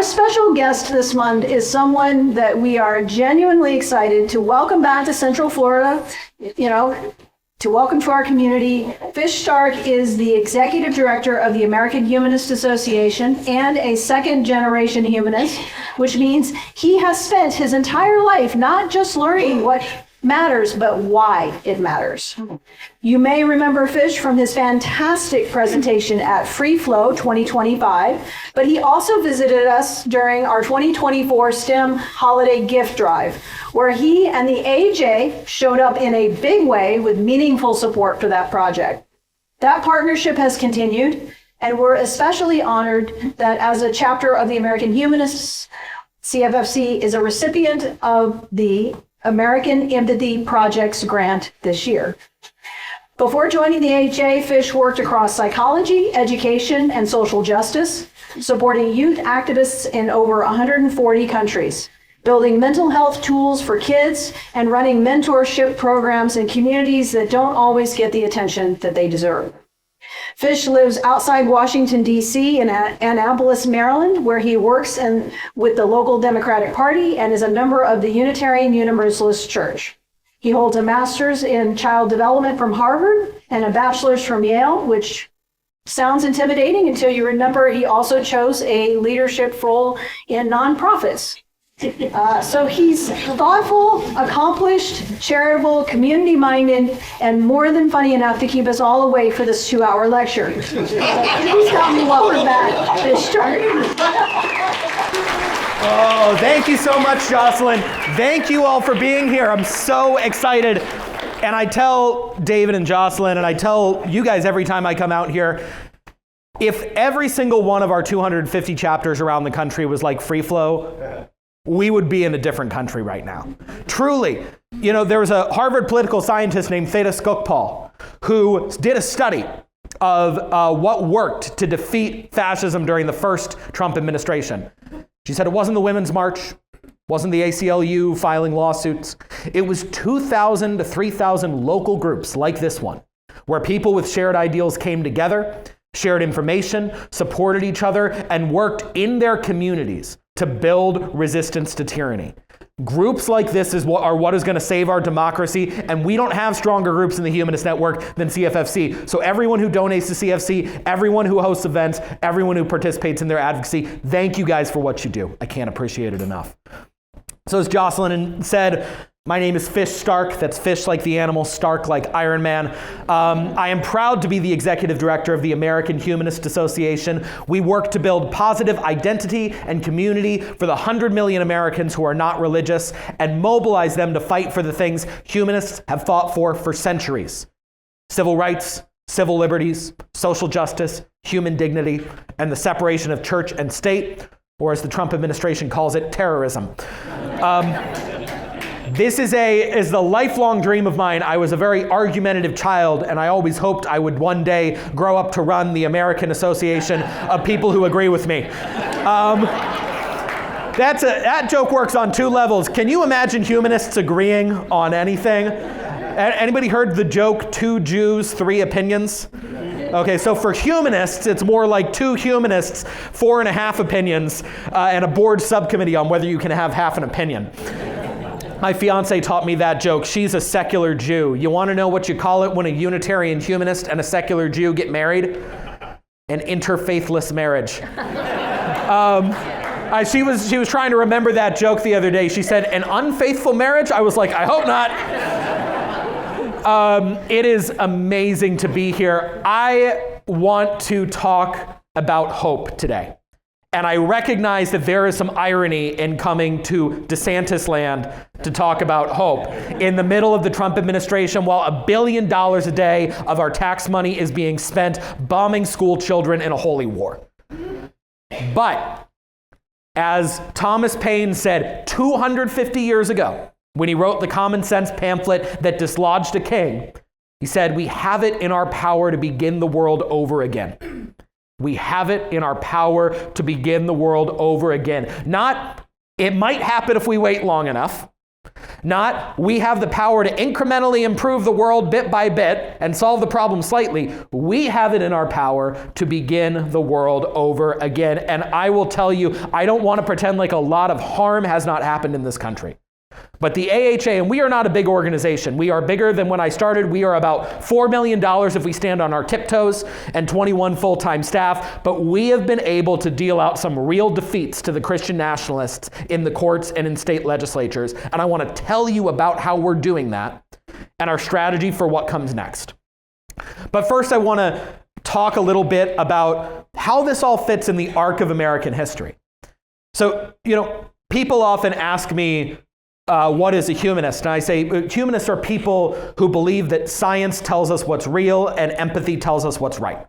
Our special guest this month is someone that we are genuinely excited to welcome back to Central Florida, to welcome to our community. Fish Stark is the executive director of the American Humanist Association and a second-generation humanist, which means he has spent his entire life not just learning what matters, but why it matters. You may remember Fish from his fantastic presentation at Free Flow 2025, but he also visited us during our 2024 STEM holiday gift drive, where he and the AJ showed up in a big way with meaningful support for that project. That partnership has continued, and we're especially honored that as a chapter of the American Humanists, CFFC is a recipient of the American Empathy Project's grant this year. Before joining the AHA, Fish worked across psychology, education, and social justice, supporting youth activists in over 140 countries, building mental health tools for kids, and running mentorship programs in communities that don't always get the attention that they deserve. Fish lives outside Washington, D.C. in Annapolis, Maryland, where he works with the local Democratic Party and is a member of the Unitarian Universalist Church. He holds a master's in child development from Harvard and a bachelor's from Yale, which sounds intimidating until you remember he also chose a leadership role in nonprofits. So he's thoughtful, accomplished, charitable, community-minded, and more than funny enough to keep us all awake for this 2-hour lecture. Please help me welcome back Fish Stark. Oh, thank you so much, Jocelyn. Thank you all for being here. I'm so excited. And I tell David and Jocelyn, and I tell you guys every time I come out here, if every single one of our 250 chapters around the country was like Free Flow, we would be in a different country right now. Truly. There was a Harvard political scientist named Theda Skocpol who did a study of what worked to defeat fascism during the first Trump administration. She said it wasn't the Women's March, wasn't the ACLU filing lawsuits. It was 2,000 to 3,000 local groups like this one, where people with shared ideals came together, shared information, supported each other, and worked in their communities to build resistance to tyranny. Groups like this are what is going to save our democracy, and we don't have stronger groups in the Humanist Network than CFFC. So everyone who donates to CFC, everyone who hosts events, everyone who participates in their advocacy, thank you guys for what you do. I can't appreciate it enough. So as Jocelyn said, my name is Fish Stark. That's fish like the animal, Stark like Iron Man. I am proud to be the executive director of the American Humanist Association. We work to build positive identity and community for the 100 million Americans who are not religious and mobilize them to fight for the things humanists have fought for centuries. Civil rights, civil liberties, social justice, human dignity, and the separation of church and state, or as the Trump administration calls it, terrorism. This is the lifelong dream of mine. I was a very argumentative child, and I always hoped I would one day grow up to run the American Association of People Who Agree with Me. That joke works on 2 levels. Can you imagine humanists agreeing on anything? Anybody heard the joke, 2 Jews, 3 opinions? Okay, so for humanists, it's more like 2 humanists, 4.5 opinions, and a board subcommittee on whether you can have half an opinion. My fiance taught me that joke. She's a secular Jew. You want to know what you call it when a Unitarian humanist and a secular Jew get married? An interfaithless marriage. She was trying to remember that joke the other day. She said, an unfaithful marriage? I was like, I hope not. It is amazing to be here. I want to talk about hope today. And I recognize that there is some irony in coming to DeSantis land to talk about hope. In the middle of the Trump administration, while $1 billion a day of our tax money is being spent bombing school children in a holy war. But as Thomas Paine said 250 years ago, when he wrote the Common Sense pamphlet that dislodged a king, he said, we have it in our power to begin the world over again. We have it in our power to begin the world over again. Not, it might happen if we wait long enough. Not, we have the power to incrementally improve the world bit by bit and solve the problem slightly. We have it in our power to begin the world over again. And I will tell you, I don't want to pretend like a lot of harm has not happened in this country. But the AHA, and we are not a big organization. We are bigger than when I started. We are about $4 million if we stand on our tiptoes and 21 full-time staff. But we have been able to deal out some real defeats to the Christian nationalists in the courts and in state legislatures. And I want to tell you about how we're doing that and our strategy for what comes next. But first, I want to talk a little bit about how this all fits in the arc of American history. So, people often ask me, what is a humanist? And I say humanists are people who believe that science tells us what's real and empathy tells us what's right.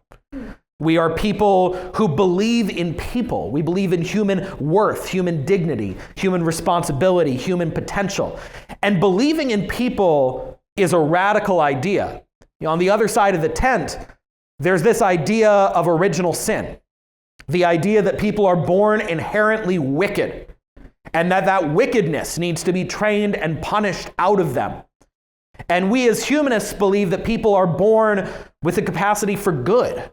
We are people who believe in people. We believe in human worth, human dignity, human responsibility, human potential. And believing in people is a radical idea. On the other side of the tent, there's this idea of original sin. The idea that people are born inherently wicked, and that wickedness needs to be trained and punished out of them. And we as humanists believe that people are born with the capacity for good,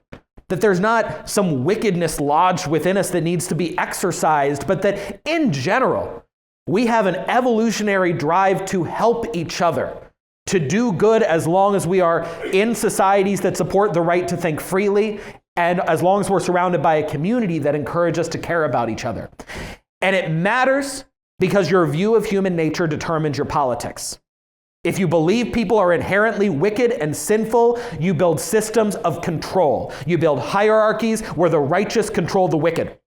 that there's not some wickedness lodged within us that needs to be exorcised, but that in general, we have an evolutionary drive to help each other, to do good as long as we are in societies that support the right to think freely, and as long as we're surrounded by a community that encourages us to care about each other. And it matters because your view of human nature determines your politics. If you believe people are inherently wicked and sinful, you build systems of control. You build hierarchies where the righteous control the wicked.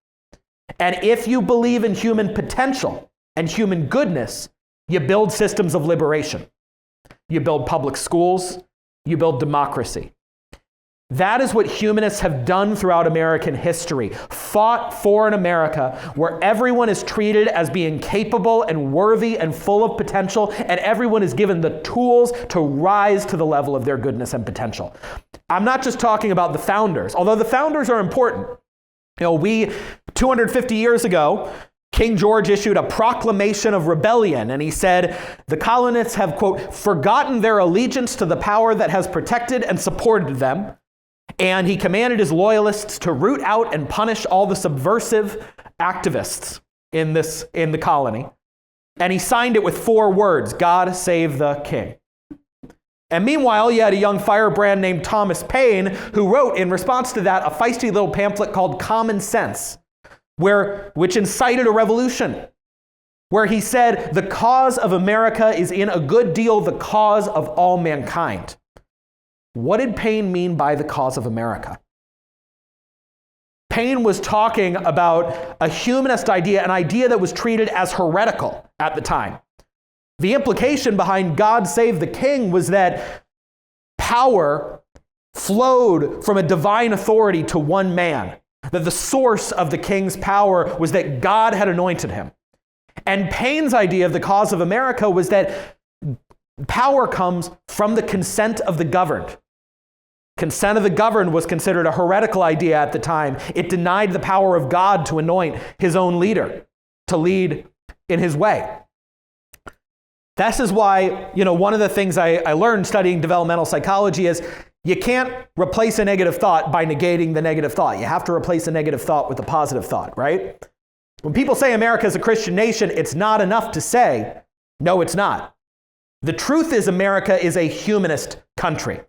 And if you believe in human potential and human goodness, you build systems of liberation. You build public schools. You build democracy. That is what humanists have done throughout American history, fought for an America where everyone is treated as being capable and worthy and full of potential, and everyone is given the tools to rise to the level of their goodness and potential. I'm not just talking about the founders, although the founders are important. 250 years ago, King George issued a proclamation of rebellion, and he said, the colonists have, quote, forgotten their allegiance to the power that has protected and supported them. And he commanded his loyalists to root out and punish all the subversive activists in the colony. And he signed it with 4 words, God save the king. And meanwhile, you had a young firebrand named Thomas Paine who wrote in response to that a feisty little pamphlet called Common Sense, which incited a revolution, where he said, the cause of America is in a good deal the cause of all mankind. What did Paine mean by the cause of America? Paine was talking about a humanist idea, an idea that was treated as heretical at the time. The implication behind God Save the King was that power flowed from a divine authority to one man, that the source of the king's power was that God had anointed him. And Paine's idea of the cause of America was that power comes from the consent of the governed. Consent of the governed was considered a heretical idea at the time. It denied the power of God to anoint his own leader, to lead in his way. This is why, one of the things I learned studying developmental psychology is you can't replace a negative thought by negating the negative thought. You have to replace a negative thought with a positive thought, right? When people say America is a Christian nation, it's not enough to say, no, it's not. The truth is America is a humanist country.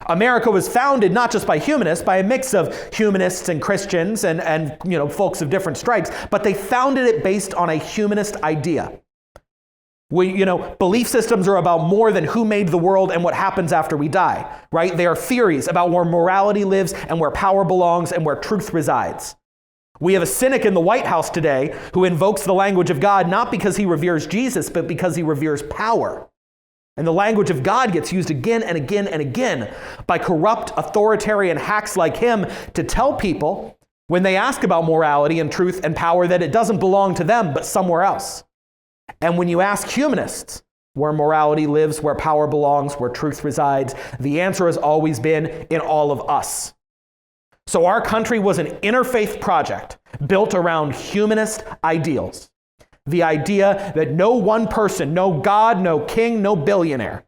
America was founded not just by humanists, by a mix of humanists and Christians and folks of different stripes, but they founded it based on a humanist idea. Belief systems are about more than who made the world and what happens after we die, right? They are theories about where morality lives and where power belongs and where truth resides. We have a cynic in the White House today who invokes the language of God not because he reveres Jesus, but because he reveres power. And the language of God gets used again and again and again by corrupt authoritarian hacks like him to tell people when they ask about morality and truth and power that it doesn't belong to them, but somewhere else. And when you ask humanists where morality lives, where power belongs, where truth resides, the answer has always been in all of us. So our country was an interfaith project built around humanist ideals. The idea that no one person, no God, no king, no billionaire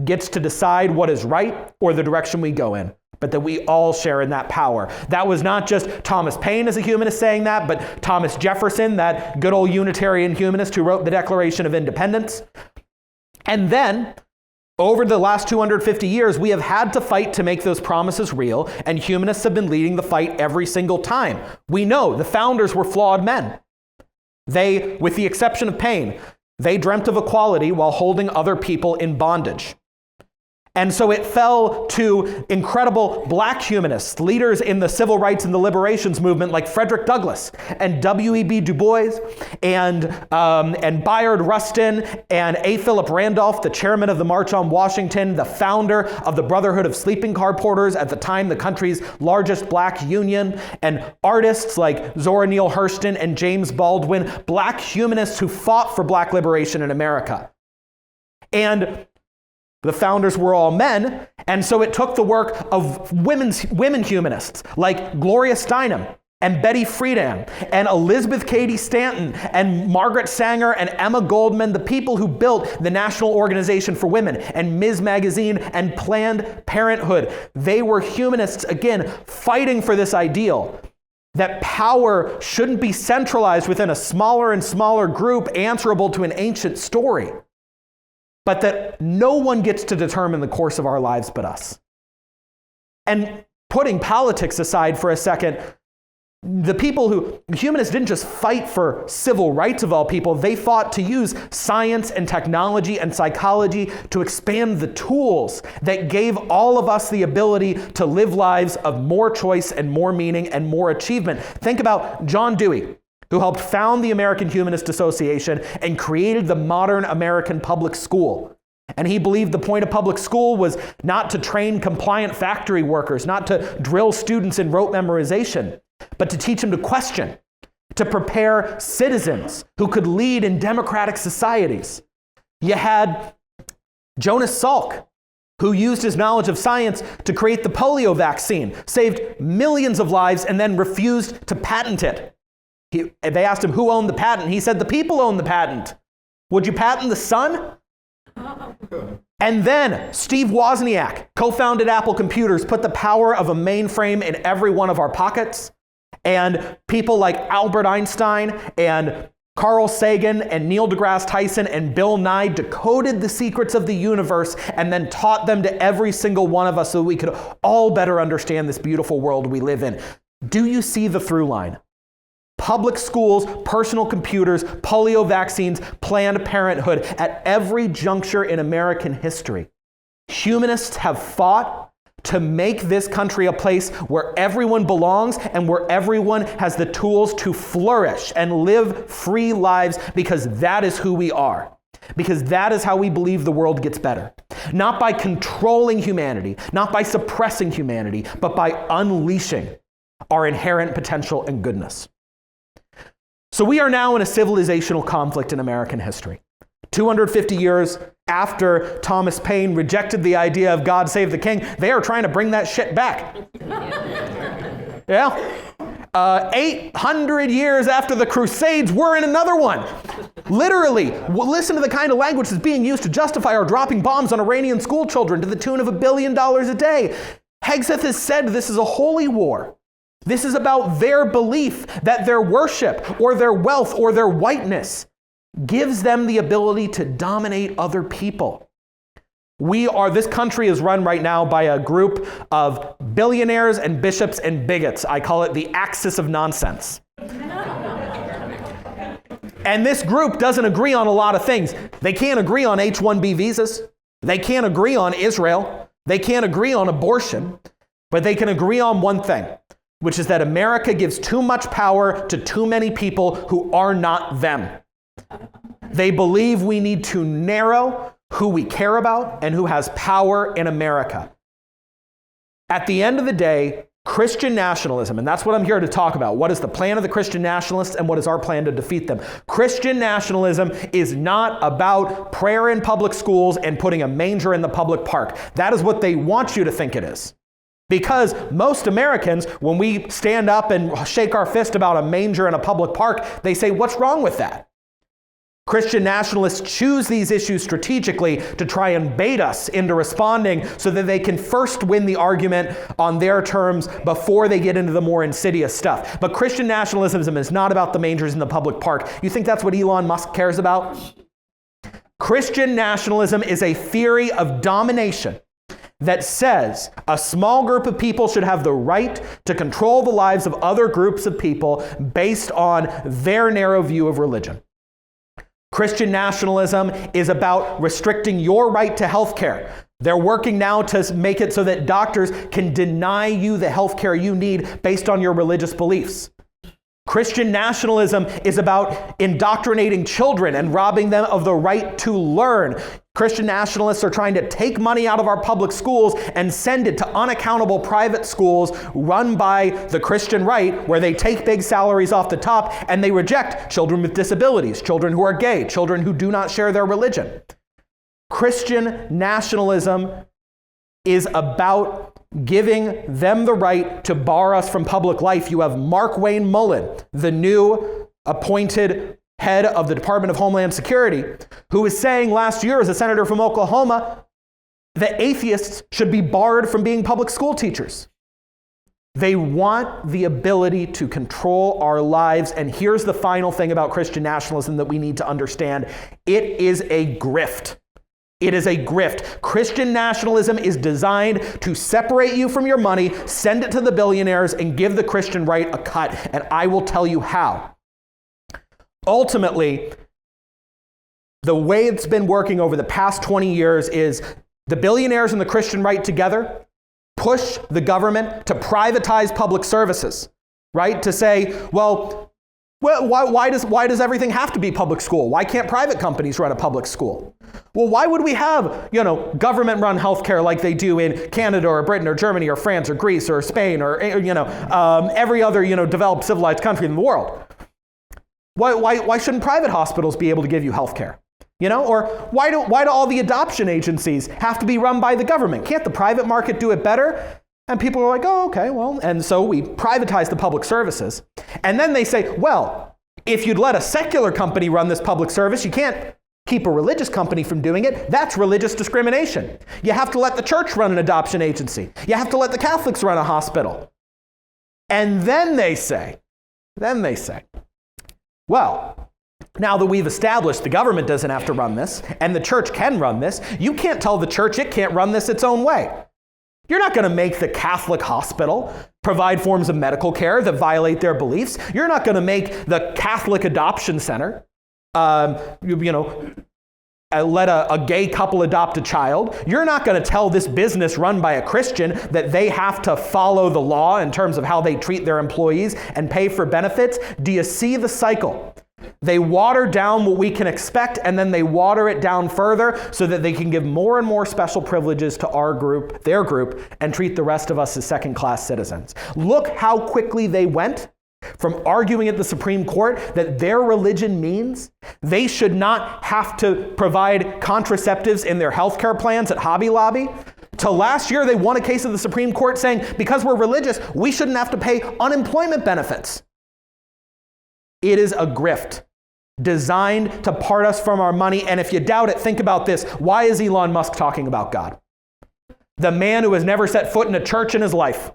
gets to decide what is right or the direction we go in, but that we all share in that power. That was not just Thomas Paine as a humanist saying that, but Thomas Jefferson, that good old Unitarian humanist who wrote the Declaration of Independence. And then, over the last 250 years, we have had to fight to make those promises real, and humanists have been leading the fight every single time. We know the founders were flawed men. They, with the exception of Paine, they dreamt of equality while holding other people in bondage. And so it fell to incredible black humanists, leaders in the civil rights and the liberations movement like Frederick Douglass and W.E.B. Du Bois and Bayard Rustin and A. Philip Randolph, the chairman of the March on Washington, the founder of the Brotherhood of Sleeping Car Porters, at the time the country's largest black union, and artists like Zora Neale Hurston and James Baldwin, black humanists who fought for black liberation in America. And the founders were all men, and so it took the work of women humanists like Gloria Steinem and Betty Friedan and Elizabeth Cady Stanton and Margaret Sanger and Emma Goldman, the people who built the National Organization for Women and Ms. Magazine and Planned Parenthood. They were humanists, again, fighting for this ideal that power shouldn't be centralized within a smaller and smaller group answerable to an ancient story, but that no one gets to determine the course of our lives but us. And putting politics aside for a second, humanists didn't just fight for civil rights of all people, they fought to use science and technology and psychology to expand the tools that gave all of us the ability to live lives of more choice and more meaning and more achievement. Think about John Dewey, who helped found the American Humanist Association and created the modern American public school. And he believed the point of public school was not to train compliant factory workers, not to drill students in rote memorization, but to teach them to question, to prepare citizens who could lead in democratic societies. You had Jonas Salk, who used his knowledge of science to create the polio vaccine, saved millions of lives, and then refused to patent it. They asked him who owned the patent. He said, the people own the patent. Would you patent the sun? And then Steve Wozniak co-founded Apple Computers, put the power of a mainframe in every one of our pockets. And people like Albert Einstein and Carl Sagan and Neil deGrasse Tyson and Bill Nye decoded the secrets of the universe and then taught them to every single one of us so we could all better understand this beautiful world we live in. Do you see the through line? Public schools, personal computers, polio vaccines, Planned Parenthood, at every juncture in American history. Humanists have fought to make this country a place where everyone belongs and where everyone has the tools to flourish and live free lives, because that is who we are. Because that is how we believe the world gets better. Not by controlling humanity, not by suppressing humanity, but by unleashing our inherent potential and goodness. So we are now in a civilizational conflict in American history. 250 years after Thomas Paine rejected the idea of God save the king, they are trying to bring that shit back. Yeah. 800 years after the Crusades, we're in another one. Literally, listen to the kind of language that's being used to justify our dropping bombs on Iranian school children to the tune of $1 billion a day. Hegseth has said this is a holy war. This is about their belief that their worship or their wealth or their whiteness gives them the ability to dominate other people. This country is run right now by a group of billionaires and bishops and bigots. I call it the axis of nonsense. And this group doesn't agree on a lot of things. They can't agree on H-1B visas. They can't agree on Israel. They can't agree on abortion. But they can agree on one thing, which is that America gives too much power to too many people who are not them. They believe we need to narrow who we care about and who has power in America. At the end of the day, Christian nationalism, and that's what I'm here to talk about. What is the plan of the Christian nationalists and what is our plan to defeat them? Christian nationalism is not about prayer in public schools and putting a manger in the public park. That is what they want you to think it is. Because most Americans, when we stand up and shake our fist about a manger in a public park, they say, what's wrong with that? Christian nationalists choose these issues strategically to try and bait us into responding so that they can first win the argument on their terms before they get into the more insidious stuff. But Christian nationalism is not about the mangers in the public park. You think that's what Elon Musk cares about? Christian nationalism is a theory of domination that says a small group of people should have the right to control the lives of other groups of people based on their narrow view of religion. Christian nationalism is about restricting your right to health care. They're working now to make it so that doctors can deny you the health care you need based on your religious beliefs. Christian nationalism is about indoctrinating children and robbing them of the right to learn. Christian nationalists are trying to take money out of our public schools and send it to unaccountable private schools run by the Christian right, where they take big salaries off the top and they reject children with disabilities, children who are gay, children who do not share their religion. Christian nationalism is about giving them the right to bar us from public life. You have Mark Wayne Mullen, the new appointed head of the Department of Homeland Security, who was saying last year as a senator from Oklahoma that atheists should be barred from being public school teachers. They want the ability to control our lives. And here's the final thing about Christian nationalism that we need to understand. It is a grift. It is a grift. Christian nationalism is designed to separate you from your money, send it to the billionaires, and give the Christian right a cut. And I will tell you how. Ultimately, the way it's been working over the past 20 years is the billionaires and the Christian right together push the government to privatize public services, right? To say, well, why does everything have to be public school? Why can't private companies run a public school? Well, why would we have, government-run healthcare like they do in Canada or Britain or Germany or France or Greece or Spain or every other, developed civilized country in the world? Why shouldn't private hospitals be able to give you healthcare? Or why do all the adoption agencies have to be run by the government? Can't the private market do it better? And people are like, oh, okay, well, and so we privatize the public services. And then they say, well, if you'd let a secular company run this public service, you can't keep a religious company from doing it. That's religious discrimination. You have to let the church run an adoption agency. You have to let the Catholics run a hospital. And then they say, well, now that we've established the government doesn't have to run this, and the church can run this, you can't tell the church it can't run this its own way. You're not going to make the Catholic hospital provide forms of medical care that violate their beliefs. You're not going to make the Catholic adoption center, let a gay couple adopt a child. You're not going to tell this business run by a Christian that they have to follow the law in terms of how they treat their employees and pay for benefits. Do you see the cycle? They water down what we can expect, and then they water it down further so that they can give more and more special privileges to our group, their group, and treat the rest of us as second-class citizens. Look how quickly they went from arguing at the Supreme Court that their religion means they should not have to provide contraceptives in their healthcare plans at Hobby Lobby, to last year they won a case at the Supreme Court saying because we're religious, we shouldn't have to pay unemployment benefits. It is a grift designed to part us from our money. And if you doubt it, think about this. Why is Elon Musk talking about God? The man who has never set foot in a church in his life.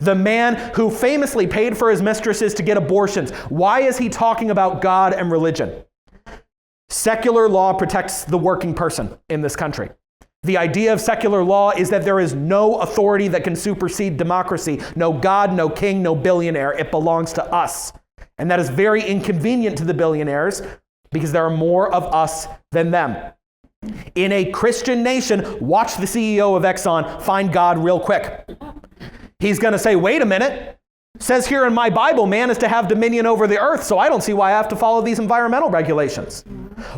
The man who famously paid for his mistresses to get abortions. Why is he talking about God and religion? Secular law protects the working person in this country. The idea of secular law is that there is no authority that can supersede democracy. No God, no king, no billionaire. It belongs to us. And that is very inconvenient to the billionaires because there are more of us than them. In a Christian nation, watch the CEO of Exxon find God real quick. He's going to say, wait a minute. It says here in my Bible, man is to have dominion over the earth, so I don't see why I have to follow these environmental regulations.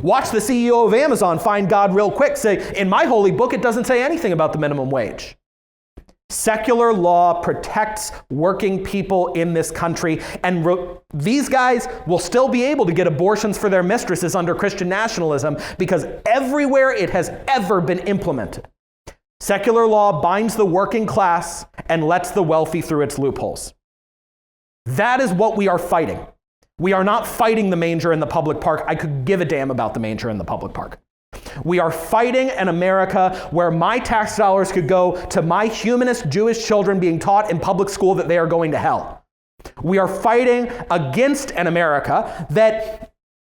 Watch the CEO of Amazon find God real quick. Say, in my holy book, it doesn't say anything about the minimum wage. Secular law protects working people in this country, and these guys will still be able to get abortions for their mistresses under Christian nationalism because everywhere it has ever been implemented, secular law binds the working class and lets the wealthy through its loopholes. That is what we are fighting. We are not fighting the manger in the public park. I could give a damn about the manger in the public park. We are fighting an America where my tax dollars could go to my humanist Jewish children being taught in public school that they are going to hell. We are fighting against an America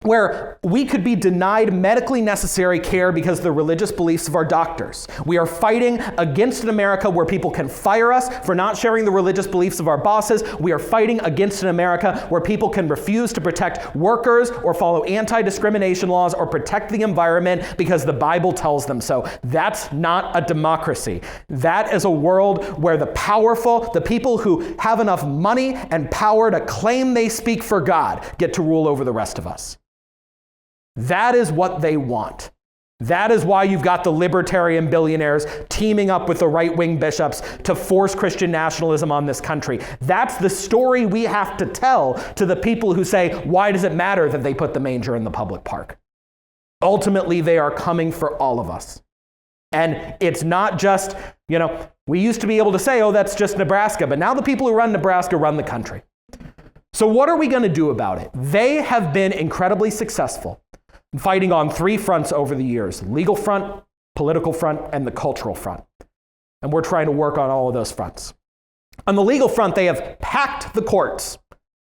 where we could be denied medically necessary care because of the religious beliefs of our doctors. We are fighting against an America where people can fire us for not sharing the religious beliefs of our bosses. We are fighting against an America where people can refuse to protect workers or follow anti-discrimination laws or protect the environment because the Bible tells them so. That's not a democracy. That is a world where the powerful, the people who have enough money and power to claim they speak for God, get to rule over the rest of us. That is what they want. That is why you've got the libertarian billionaires teaming up with the right-wing bishops to force Christian nationalism on this country. That's the story we have to tell to the people who say, why does it matter that they put the manger in the public park? Ultimately, they are coming for all of us. And it's not just, we used to be able to say, oh, that's just Nebraska, but now the people who run Nebraska run the country. So what are we going to do about it? They have been incredibly successful fighting on three fronts over the years: legal front, political front, and the cultural front. And we're trying to work on all of those fronts. On the legal front, they have packed the courts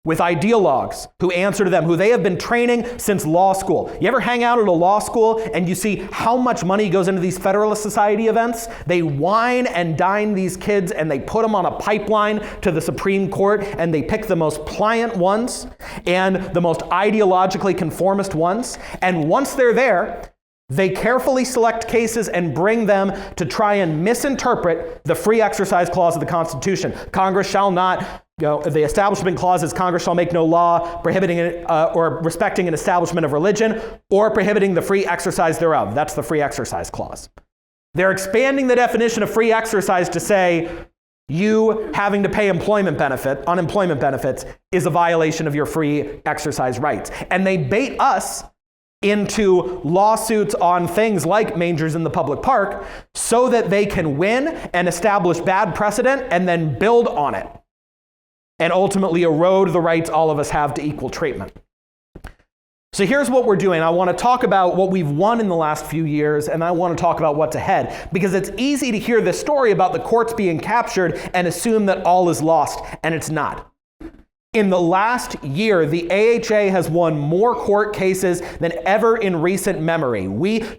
with ideologues who answer to them, who they have been training since law school. You ever hang out at a law school and you see how much money goes into these Federalist Society events? They wine and dine these kids and they put them on a pipeline to the Supreme Court, and they pick the most pliant ones and the most ideologically conformist ones. And once they're there, they carefully select cases and bring them to try and misinterpret the free exercise clause of the Constitution. Congress shall not, the Establishment Clause is Congress shall make no law prohibiting or respecting an establishment of religion or prohibiting the free exercise thereof. That's the Free Exercise Clause. They're expanding the definition of free exercise to say you having to pay unemployment benefits is a violation of your free exercise rights. And they bait us into lawsuits on things like mangers in the public park so that they can win and establish bad precedent and then build on it and ultimately erode the rights all of us have to equal treatment. So here's what we're doing. I want to talk about what we've won in the last few years, and I want to talk about what's ahead, because it's easy to hear this story about the courts being captured and assume that all is lost, and it's not. In the last year, the AHA has won more court cases than ever in recent memory.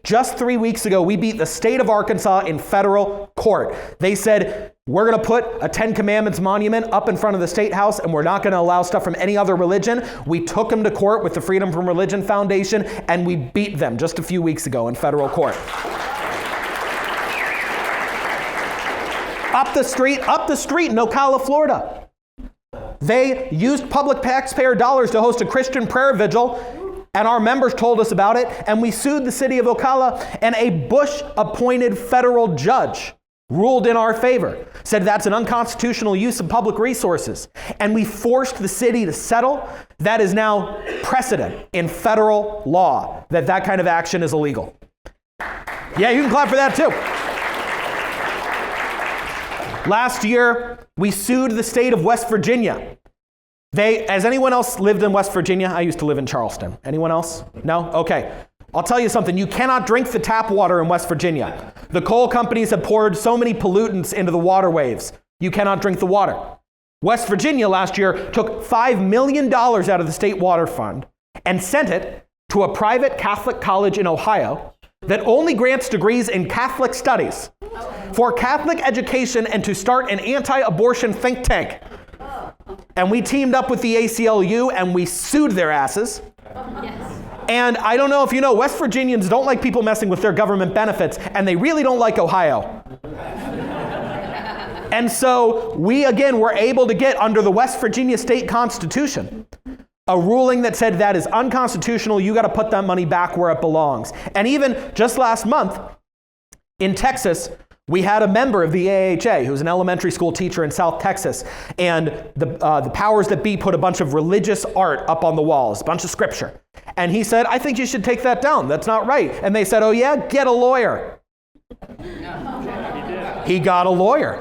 Just 3 weeks ago, we beat the state of Arkansas in federal court. They said, we're going to put a Ten Commandments monument up in front of the State House, and we're not going to allow stuff from any other religion. We took them to court with the Freedom from Religion Foundation, and we beat them just a few weeks ago in federal court. Up the street in Ocala, Florida. They used public taxpayer dollars to host a Christian prayer vigil, and our members told us about it, and we sued the city of Ocala, and a Bush-appointed federal judge ruled in our favor, said that's an unconstitutional use of public resources, and we forced the city to settle. That is now precedent in federal law, that kind of action is illegal. Yeah, you can clap for that too. Last year, we sued the state of West Virginia. Has anyone else lived in West Virginia? I used to live in Charleston. Anyone else? No? Okay. I'll tell you something. You cannot drink the tap water in West Virginia. The coal companies have poured so many pollutants into the waterways. You cannot drink the water. West Virginia last year took $5 million out of the state water fund and sent it to a private Catholic college in Ohio that only grants degrees in Catholic studies for Catholic education and to start an anti-abortion think tank. And we teamed up with the ACLU and we sued their asses. Yes. And I don't know if you know, West Virginians don't like people messing with their government benefits, and they really don't like Ohio. And so we, again, were able to get under the West Virginia state constitution a ruling that said that is unconstitutional. You got to put that money back where it belongs. And even just last month in Texas, we had a member of the AHA who's an elementary school teacher in South Texas, and the powers that be put a bunch of religious art up on the walls, a bunch of scripture. And he said, I think you should take that down. That's not right. And they said, oh yeah, get a lawyer. He got a lawyer.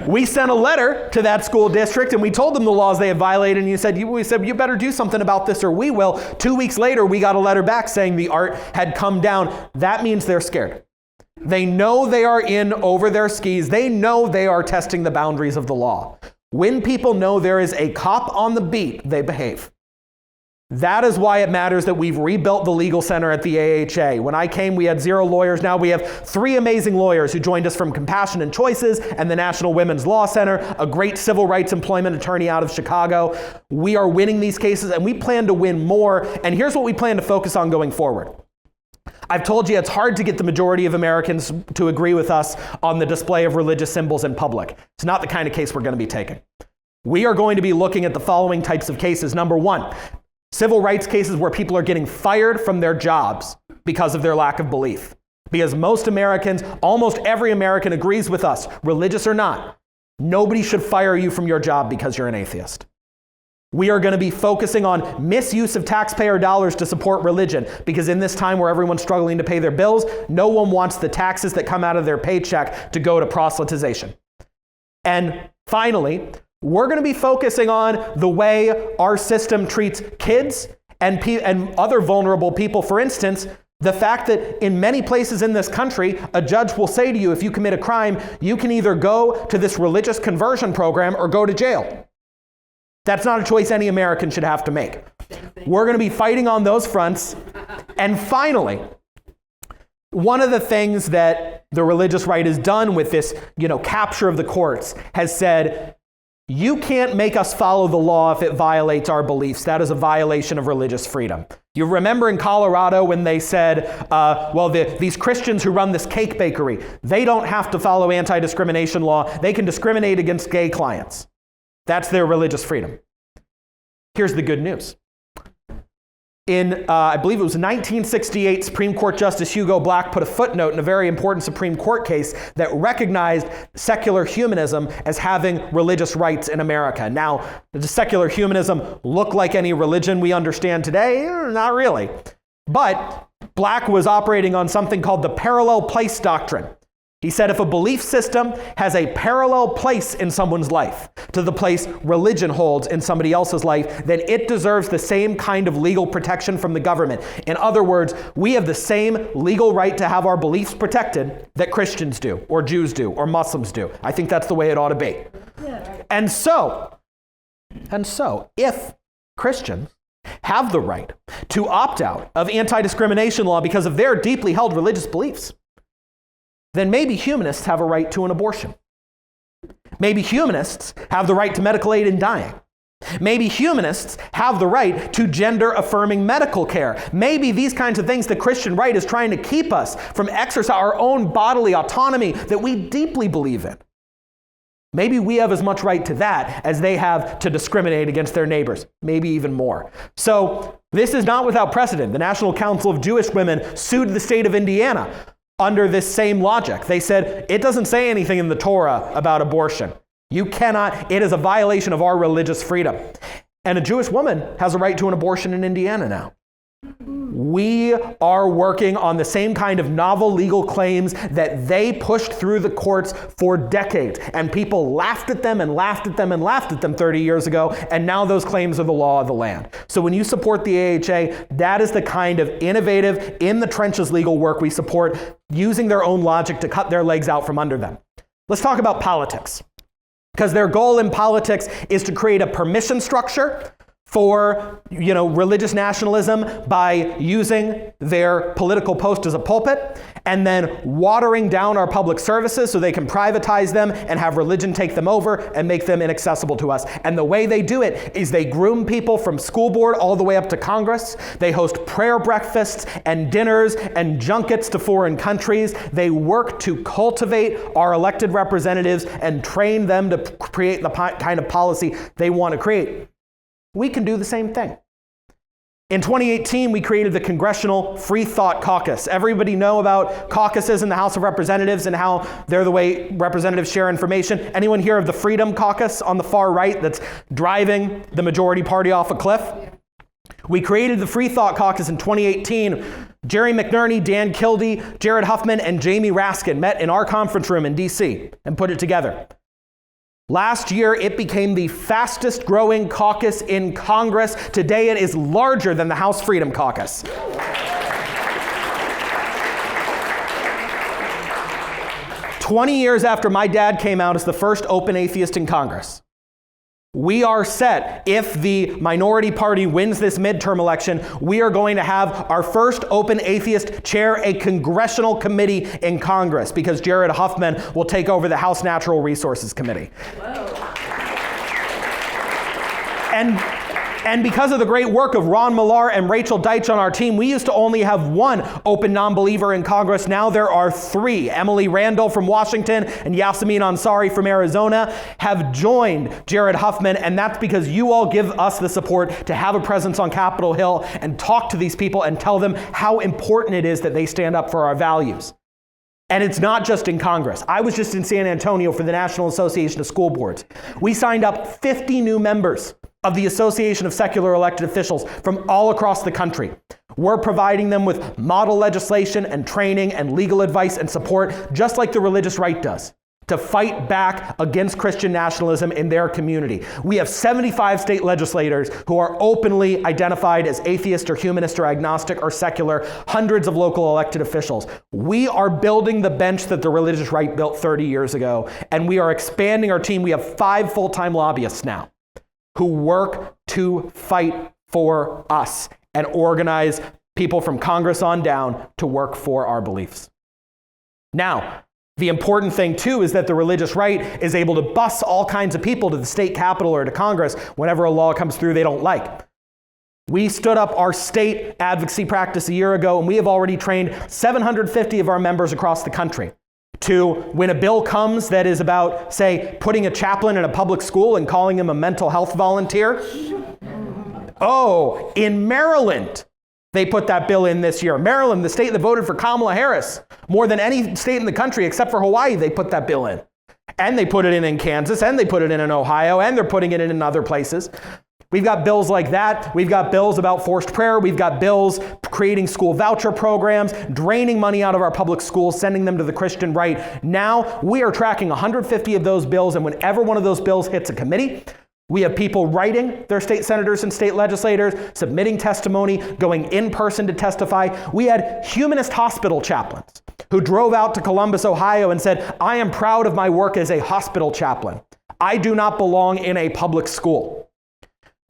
We sent a letter to that school district and we told them the laws they had violated, and we said, you better do something about this or we will. 2 weeks later, we got a letter back saying the art had come down. That means they're scared. They know they are in over their skis. They know they are testing the boundaries of the law. When people know there is a cop on the beat, they behave. That is why it matters that we've rebuilt the legal center at the AHA. When I came, we had 0 lawyers. Now we have 3 amazing lawyers who joined us from Compassion and Choices and the National Women's Law Center, a great civil rights employment attorney out of Chicago. We are winning these cases and we plan to win more. And here's what we plan to focus on going forward. I've told you it's hard to get the majority of Americans to agree with us on the display of religious symbols in public. It's not the kind of case we're going to be taking. We are going to be looking at the following types of cases. Number 1, civil rights cases where people are getting fired from their jobs because of their lack of belief. Because most Americans, almost every American agrees with us, religious or not, nobody should fire you from your job because you're an atheist. We are going to be focusing on misuse of taxpayer dollars to support religion, because in this time where everyone's struggling to pay their bills, no one wants the taxes that come out of their paycheck to go to proselytization. And finally, we're going to be focusing on the way our system treats kids and other vulnerable people. For instance, the fact that in many places in this country, a judge will say to you, if you commit a crime, you can either go to this religious conversion program or go to jail. That's not a choice any American should have to make. We're going to be fighting on those fronts. And finally, one of the things that the religious right has done with this, capture of the courts has said, you can't make us follow the law if it violates our beliefs. That is a violation of religious freedom. You remember in Colorado when they said, these Christians who run this cake bakery, they don't have to follow anti-discrimination law. They can discriminate against gay clients. That's their religious freedom. Here's the good news. In, I believe it was 1968, Supreme Court Justice Hugo Black put a footnote in a very important Supreme Court case that recognized secular humanism as having religious rights in America. Now, does secular humanism look like any religion we understand today? Not really. But Black was operating on something called the parallel place doctrine. He said if a belief system has a parallel place in someone's life to the place religion holds in somebody else's life, then it deserves the same kind of legal protection from the government. In other words, we have the same legal right to have our beliefs protected that Christians do, or Jews do, or Muslims do. I think that's the way it ought to be. Yeah. And so, if Christians have the right to opt out of anti-discrimination law because of their deeply held religious beliefs, then maybe humanists have a right to an abortion. Maybe humanists have the right to medical aid in dying. Maybe humanists have the right to gender-affirming medical care. Maybe these kinds of things the Christian right is trying to keep us from exercising our own bodily autonomy that we deeply believe in. Maybe we have as much right to that as they have to discriminate against their neighbors, maybe even more. So this is not without precedent. The National Council of Jewish Women sued the state of Indiana under this same logic. They said, it doesn't say anything in the Torah about abortion. You cannot, it is a violation of our religious freedom. And a Jewish woman has a right to an abortion in Indiana now. We are working on the same kind of novel legal claims that they pushed through the courts for decades. And people laughed at them and laughed at them and laughed at them 30 years ago. And now those claims are the law of the land. So when you support the AHA, that is the kind of innovative, in the trenches legal work we support, using their own logic to cut their legs out from under them. Let's talk about politics. Because their goal in politics is to create a permission structure for, religious nationalism by using their political post as a pulpit, and then watering down our public services so they can privatize them and have religion take them over and make them inaccessible to us. And the way they do it is they groom people from school board all the way up to Congress. They host prayer breakfasts and dinners and junkets to foreign countries. They work to cultivate our elected representatives and train them to create the kind of policy they want to create. We can do the same thing. In 2018, we created the Congressional Freethought Caucus. Everybody know about caucuses in the House of Representatives and how they're the way representatives share information. Anyone hear of the Freedom Caucus on the far right that's driving the majority party off a cliff? We created the Freethought Caucus in 2018. Jerry McNerney, Dan Kildee, Jared Huffman, and Jamie Raskin met in our conference room in DC and put it together. Last year, it became the fastest growing caucus in Congress. Today, it is larger than the House Freedom Caucus. 20 years after my dad came out as the first open atheist in Congress, we are set. If the minority party wins this midterm election, we are going to have our first open atheist chair a congressional committee in Congress, because Jared Huffman will take over the House Natural Resources Committee. Whoa. And because of the great work of Ron Millar and Rachel Deitch on our team, we used to only have one open non-believer in Congress. Now there are three. Emily Randall from Washington and Yasamin Ansari from Arizona have joined Jared Huffman, and that's because you all give us the support to have a presence on Capitol Hill and talk to these people and tell them how important it is that they stand up for our values. And it's not just in Congress. I was just in San Antonio for the National Association of School Boards. We signed up 50 new members of the Association of Secular Elected Officials from all across the country. We're providing them with model legislation and training and legal advice and support, just like the religious right does, to fight back against Christian nationalism in their community. We have 75 state legislators who are openly identified as atheist or humanist or agnostic or secular, hundreds of local elected officials. We are building the bench that the religious right built 30 years ago, and we are expanding our team. We have 5 full-time lobbyists now who work to fight for us and organize people from Congress on down to work for our beliefs. Now, the important thing, too, is that the religious right is able to bus all kinds of people to the state capitol or to Congress whenever a law comes through they don't like. We stood up our state advocacy practice a year ago, and we have already trained 750 of our members across the country to, when a bill comes that is about, say, putting a chaplain in a public school and calling him a mental health volunteer. Oh, in Maryland, they put that bill in this year. Maryland, the state that voted for Kamala Harris, more than any state in the country except for Hawaii, they put that bill in. And they put it in Kansas, and they put it in Ohio, and they're putting it in other places. We've got bills like that. We've got bills about forced prayer. We've got bills creating school voucher programs, draining money out of our public schools, sending them to the Christian right. Now we are tracking 150 of those bills, and whenever one of those bills hits a committee, we have people writing their state senators and state legislators, submitting testimony, going in person to testify. We had humanist hospital chaplains who drove out to Columbus, Ohio and said, "I am proud of my work as a hospital chaplain. I do not belong in a public school."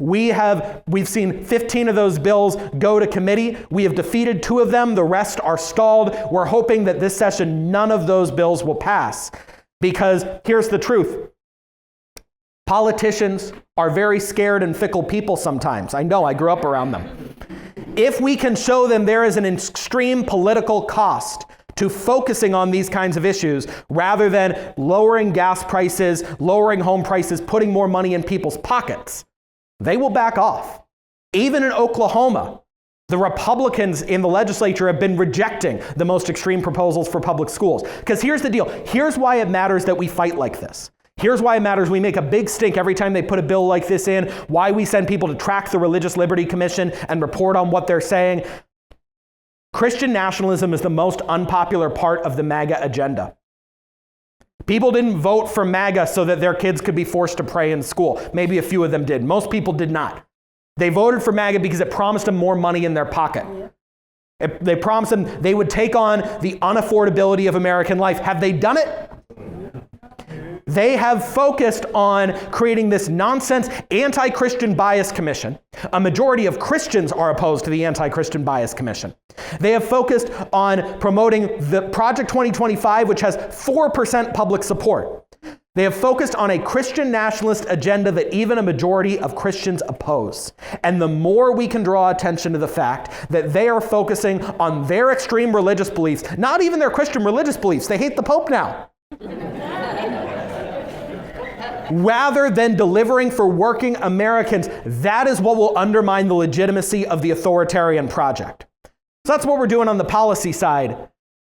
We've seen 15 of those bills go to committee. We have defeated 2 of them. The rest are stalled. We're hoping that this session, none of those bills will pass. Because here's the truth. Politicians are very scared and fickle people sometimes. I know, I grew up around them. If we can show them there is an extreme political cost to focusing on these kinds of issues, rather than lowering gas prices, lowering home prices, putting more money in people's pockets, they will back off. Even in Oklahoma, the Republicans in the legislature have been rejecting the most extreme proposals for public schools. Because here's the deal. Here's why it matters that we fight like this. Here's why it matters we make a big stink every time they put a bill like this in, why we send people to track the Religious Liberty Commission and report on what they're saying. Christian nationalism is the most unpopular part of the MAGA agenda. People didn't vote for MAGA so that their kids could be forced to pray in school. Maybe a few of them did. Most people did not. They voted for MAGA because it promised them more money in their pocket. They promised them they would take on the unaffordability of American life. Have they done it? They have focused on creating this nonsense anti-Christian bias commission. A majority of Christians are opposed to the anti-Christian bias commission. They have focused on promoting the Project 2025, which has 4% public support. They have focused on a Christian nationalist agenda that even a majority of Christians oppose. And the more we can draw attention to the fact that they are focusing on their extreme religious beliefs, not even their Christian religious beliefs, they hate the Pope now. Rather than delivering for working Americans, that is what will undermine the legitimacy of the authoritarian project. So that's what we're doing on the policy side.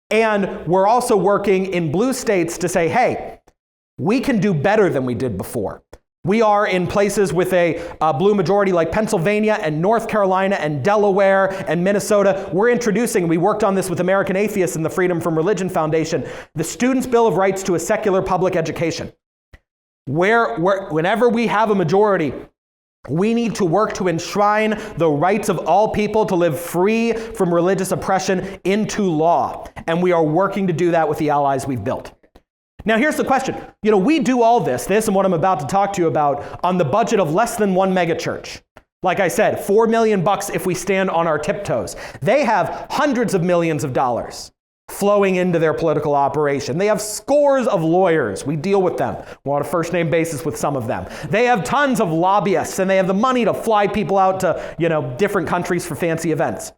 And we're also working in blue states to say, hey, we can do better than we did before. We are in places with a blue majority like Pennsylvania and North Carolina and Delaware and Minnesota. We're introducing, we worked on this with American Atheists and the Freedom from Religion Foundation, the Students' Bill of Rights to a secular public education. Whenever we have a majority, we need to work to enshrine the rights of all people to live free from religious oppression into law. And we are working to do that with the allies we've built. Now, here's the question. We do all this and what I'm about to talk to you about on the budget of less than one megachurch. Like I said, $4 million if we stand on our tiptoes. They have hundreds of millions of dollars flowing into their political operation. They have scores of lawyers. We deal with them. We're on a first name basis with some of them. They have tons of lobbyists, and they have the money to fly people out to, different countries for fancy events.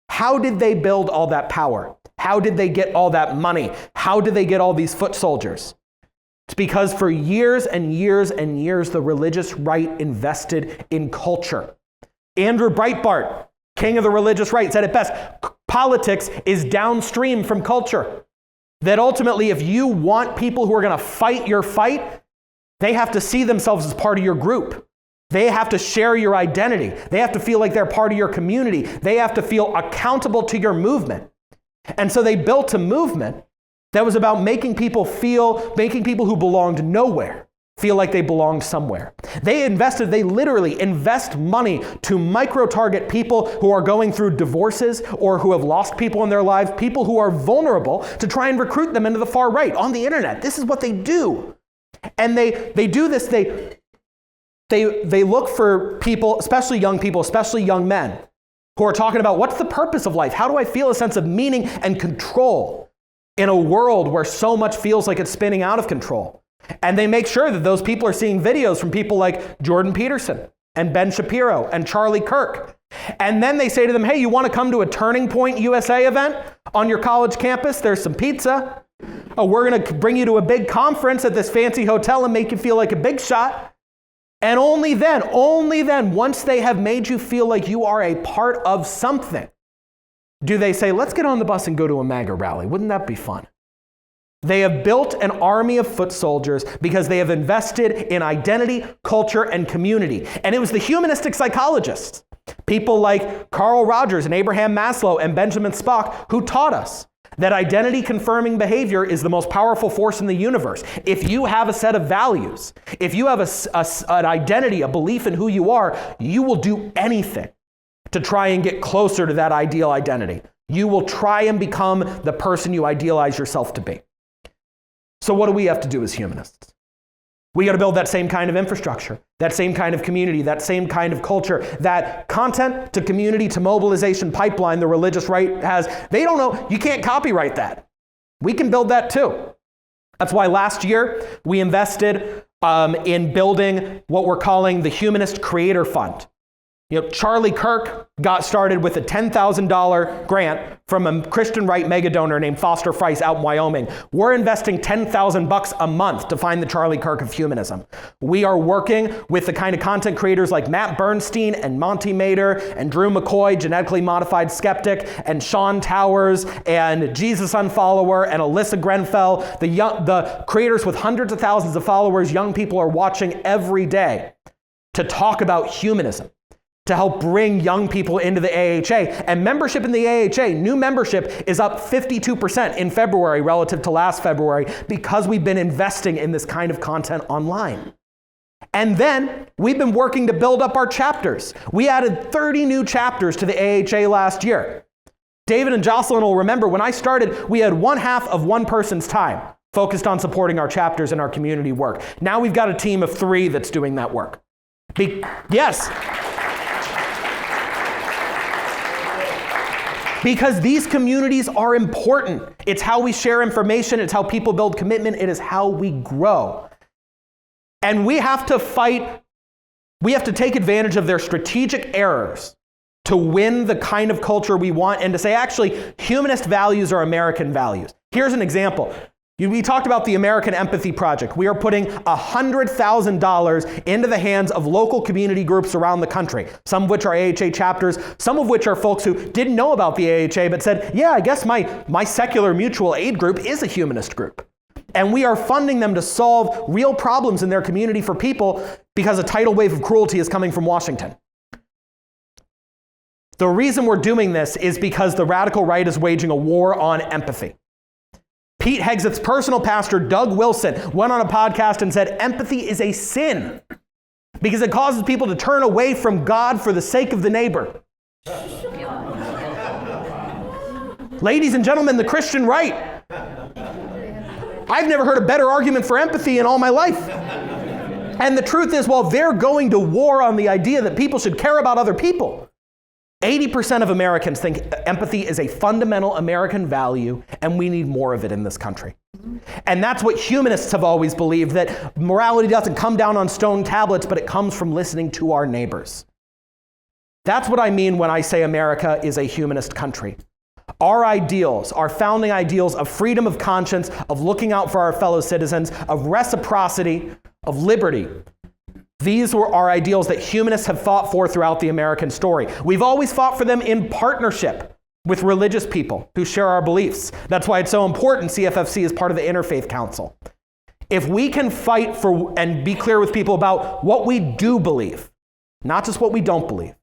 How did they build all that power? How did they get all that money? How did they get all these foot soldiers? It's because for years and years and years, the religious right invested in culture. Andrew Breitbart, king of the religious right, said it best. Politics is downstream from culture. That ultimately, if you want people who are going to fight your fight, they have to see themselves as part of your group. They have to share your identity. They have to feel like they're part of your community. They have to feel accountable to your movement. And so they built a movement that was about making people who belonged nowhere feel like they belonged somewhere. They literally invest money to micro-target people who are going through divorces or who have lost people in their lives, people who are vulnerable, to try and recruit them into the far right on the internet. This is what they do. And they do this, they look for people, especially young people, especially young men, who are talking about what's the purpose of life? How do I feel a sense of meaning and control in a world where so much feels like it's spinning out of control? And they make sure that those people are seeing videos from people like Jordan Peterson and Ben Shapiro and Charlie Kirk. And then they say to them, hey, you want to come to a Turning Point USA event on your college campus? There's some pizza. Oh, we're going to bring you to a big conference at this fancy hotel and make you feel like a big shot. And only then, once they have made you feel like you are a part of something, do they say, let's get on the bus and go to a MAGA rally. Wouldn't that be fun? They have built an army of foot soldiers because they have invested in identity, culture, and community. And it was the humanistic psychologists, people like Carl Rogers and Abraham Maslow and Benjamin Spock, who taught us that identity-confirming behavior is the most powerful force in the universe. If you have a set of values, if you have an identity, a belief in who you are, you will do anything to try and get closer to that ideal identity. You will try and become the person you idealize yourself to be. So what do we have to do as humanists? We got to build that same kind of infrastructure, that same kind of community, that same kind of culture, that content to community to mobilization pipeline the religious right has. They don't know, you can't copyright that. We can build that too. That's why last year we invested in building what we're calling the Humanist Creator Fund. Charlie Kirk got started with a $10,000 grant from a Christian right mega donor named Foster Friess out in Wyoming. We're investing $10,000 a month to find the Charlie Kirk of humanism. We are working with the kind of content creators like Matt Bernstein and Monty Mader and Drew McCoy, genetically modified skeptic, and Sean Towers and Jesus Unfollower and Alyssa Grenfell, the creators with hundreds of thousands of followers young people are watching every day to talk about humanism, to help bring young people into the AHA. And membership in the AHA, new membership, is up 52% in February relative to last February because we've been investing in this kind of content online. And then we've been working to build up our chapters. We added 30 new chapters to the AHA last year. David and Jocelyn will remember when I started, we had 1/2 of one person's time focused on supporting our chapters and our community work. Now we've got a team of 3 that's doing that work. Yes. Because these communities are important. It's how we share information. It's how people build commitment. It is how we grow. And we have to take advantage of their strategic errors to win the kind of culture we want and to say, actually, humanist values are American values. Here's an example. We talked about the American Empathy Project. We are putting $100,000 into the hands of local community groups around the country, some of which are AHA chapters, some of which are folks who didn't know about the AHA but said, yeah, I guess my secular mutual aid group is a humanist group. And we are funding them to solve real problems in their community for people because a tidal wave of cruelty is coming from Washington. The reason we're doing this is because the radical right is waging a war on empathy. Pete Hegseth's personal pastor, Doug Wilson, went on a podcast and said, empathy is a sin because it causes people to turn away from God for the sake of the neighbor. Ladies and gentlemen, the Christian right. I've never heard a better argument for empathy in all my life. And the truth is, while they're going to war on the idea that people should care about other people, 80% of Americans think empathy is a fundamental American value, and we need more of it in this country. And that's what humanists have always believed, that morality doesn't come down on stone tablets, but it comes from listening to our neighbors. That's what I mean when I say America is a humanist country. Our ideals, our founding ideals of freedom of conscience, of looking out for our fellow citizens, of reciprocity, of liberty, these were our ideals that humanists have fought for throughout the American story. We've always fought for them in partnership with religious people who share our beliefs. That's why it's so important CFFC is part of the Interfaith Council. If we can fight for and be clear with people about what we do believe, not just what we don't believe,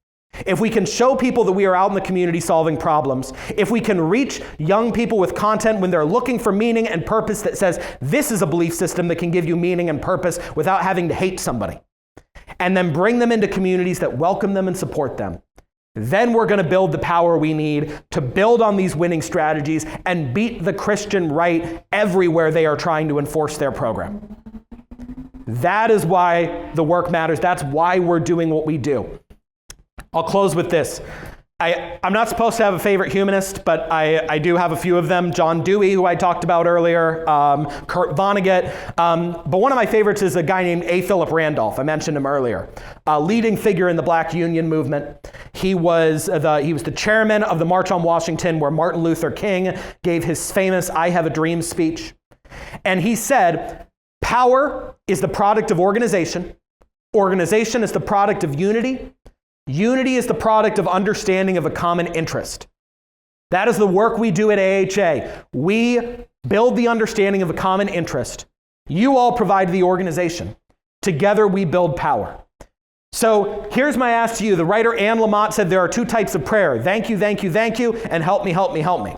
if we can show people that we are out in the community solving problems, if we can reach young people with content when they're looking for meaning and purpose that says, this is a belief system that can give you meaning and purpose without having to hate somebody, and then bring them into communities that welcome them and support them, then we're going to build the power we need to build on these winning strategies and beat the Christian right everywhere they are trying to enforce their program. That is why the work matters. That's why we're doing what we do. I'll close with this. I'm not supposed to have a favorite humanist, but I do have a few of them. John Dewey, who I talked about earlier, Kurt Vonnegut. But one of my favorites is a guy named A. Philip Randolph. I mentioned him earlier. A leading figure in the Black Union movement. He was the chairman of the March on Washington, where Martin Luther King gave his famous I Have a Dream speech. And he said, power is the product of organization. Organization is the product of unity. Unity is the product of understanding of a common interest. That is the work we do at AHA. We build the understanding of a common interest. You all provide the organization. Together we build power. So here's my ask to you. The writer Anne Lamott said there are two types of prayer. Thank you, thank you, thank you, and help me, help me, help me.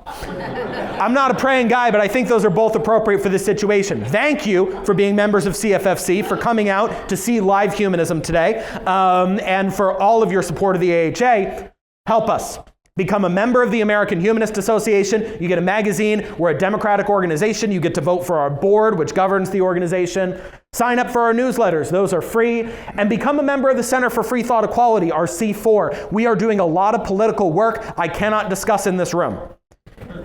I'm not a praying guy, but I think those are both appropriate for this situation. Thank you for being members of CFFC, for coming out to see live humanism today, and for all of your support of the AHA. Help us. Become a member of the American Humanist Association. You get a magazine. We're a democratic organization. You get to vote for our board, which governs the organization. Sign up for our newsletters. Those are free. And become a member of the Center for Freethought Equality, our C4. We are doing a lot of political work I cannot discuss in this room.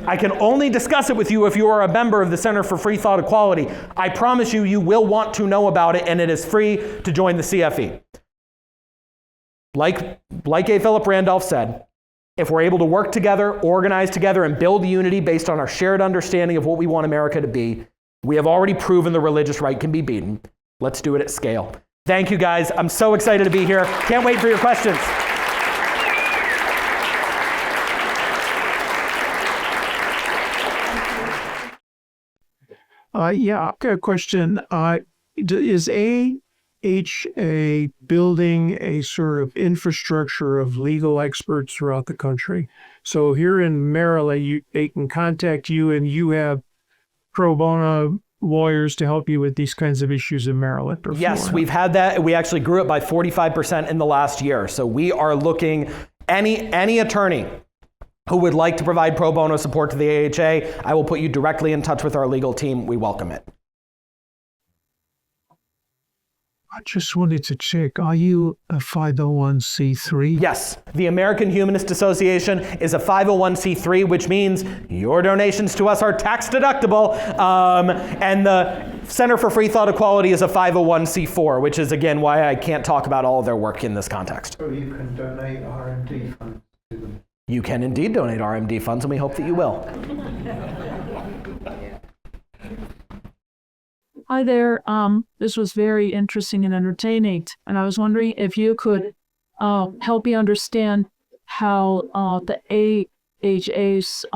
I can only discuss it with you if you are a member of the Center for Freethought Equality. I promise you, you will want to know about it, and it is free to join the CFE. Like A. Philip Randolph said, if we're able to work together, organize together, and build unity based on our shared understanding of what we want America to be, we have already proven the religious right can be beaten. Let's do it at scale. Thank you, guys. I'm so excited to be here. Can't wait for your questions. Yeah, I've got a question. Is AHA building a sort of infrastructure of legal experts throughout the country? So here in Maryland, they can contact you, and you have pro bono lawyers to help you with these kinds of issues in Maryland? Or yes, Florida? we've had that. We actually grew it by 45% in the last year. So we are looking, any attorney who would like to provide pro bono support to the AHA, I will put you directly in touch with our legal team. We welcome it. I just wanted to check, are you a 501c3? Yes, the American Humanist Association is a 501c3, which means your donations to us are tax deductible. And the Center for Freethought Equality is a 501c4, which is, again, why I can't talk about all of their work in this context. So you can donate RMD funds to them? You can indeed donate RMD funds, and we hope that you will. Hi there. This was very interesting and entertaining, and I was wondering if you could help me understand how the AHA's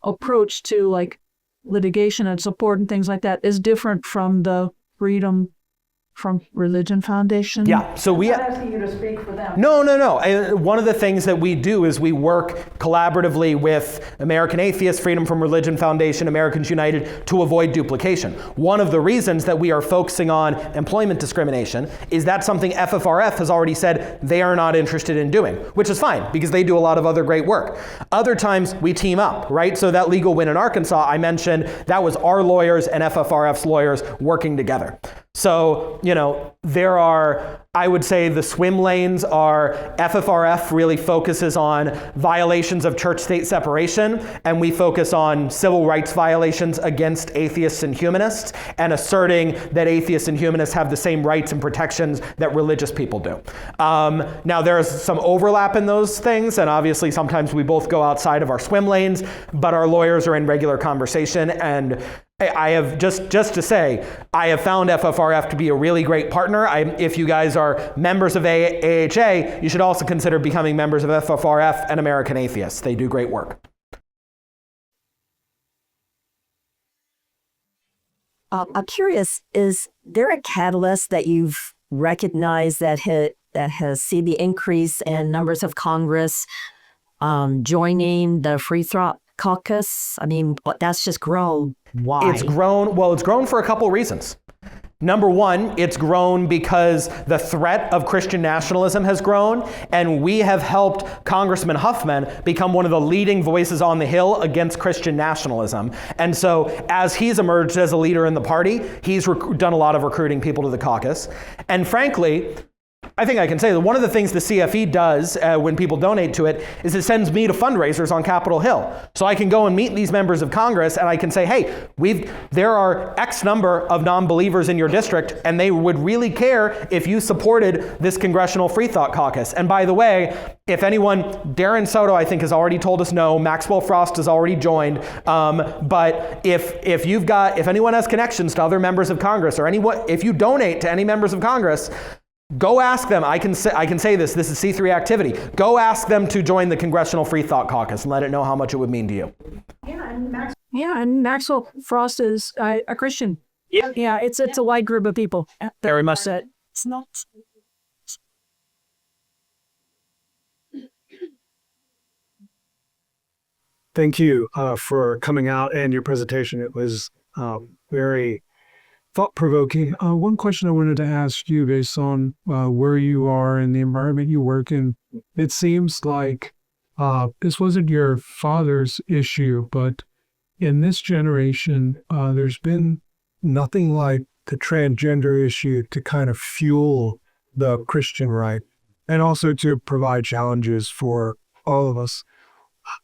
approach to like litigation and support and things like that is different from the Freedom from Religion Foundation? Yeah, so we... I'm not asking you to speak for them. No. One of the things that we do is we work collaboratively with American Atheists, Freedom from Religion Foundation, Americans United to avoid duplication. One of the reasons that we are focusing on employment discrimination is that something FFRF has already said they are not interested in doing, which is fine because they do a lot of other great work. Other times we team up, right? So that legal win in Arkansas, I mentioned, that was our lawyers and FFRF's lawyers working together. So, there are, I would say the swim lanes are, FFRF really focuses on violations of church-state separation, and we focus on civil rights violations against atheists and humanists, and asserting that atheists and humanists have the same rights and protections that religious people do. Now, there's some overlap in those things, and obviously sometimes we both go outside of our swim lanes, but our lawyers are in regular conversation, and I have, just to say, I have found FFRF to be a really great partner. If you guys are members of AHA, you should also consider becoming members of FFRF and American Atheists. They do great work. I'm curious, is there a catalyst that you've recognized that has seen the increase in numbers of Congress joining the Freethought Caucus? I mean, that's just grown. Why? It's grown for a couple reasons. Number one, it's grown because the threat of Christian nationalism has grown, and we have helped Congressman Huffman become one of the leading voices on the Hill against Christian nationalism. And so as he's emerged as a leader in the party, he's done a lot of recruiting people to the caucus. And frankly, I think I can say that one of the things the CFE does when people donate to it is it sends me to fundraisers on Capitol Hill. So I can go and meet these members of Congress and I can say, hey, there are X number of non-believers in your district and they would really care if you supported this Congressional Freethought Caucus. And by the way, if anyone, Darren Soto I think has already told us no, Maxwell Frost has already joined, but if anyone has connections to other members of Congress or if you donate to any members of Congress, go ask them. I can say this is C3 activity. Go ask them to join the Congressional Freethought Caucus and let it know how much it would mean to you. Yeah, and Maxwell Frost is a Christian. Yeah, it's a wide group of people. Very much. It's not. Thank you for coming out and your presentation. It was very thought-provoking. One question I wanted to ask you based on where you are and the environment you work in, it seems like this wasn't your father's issue, but in this generation, there's been nothing like the transgender issue to kind of fuel the Christian right and also to provide challenges for all of us.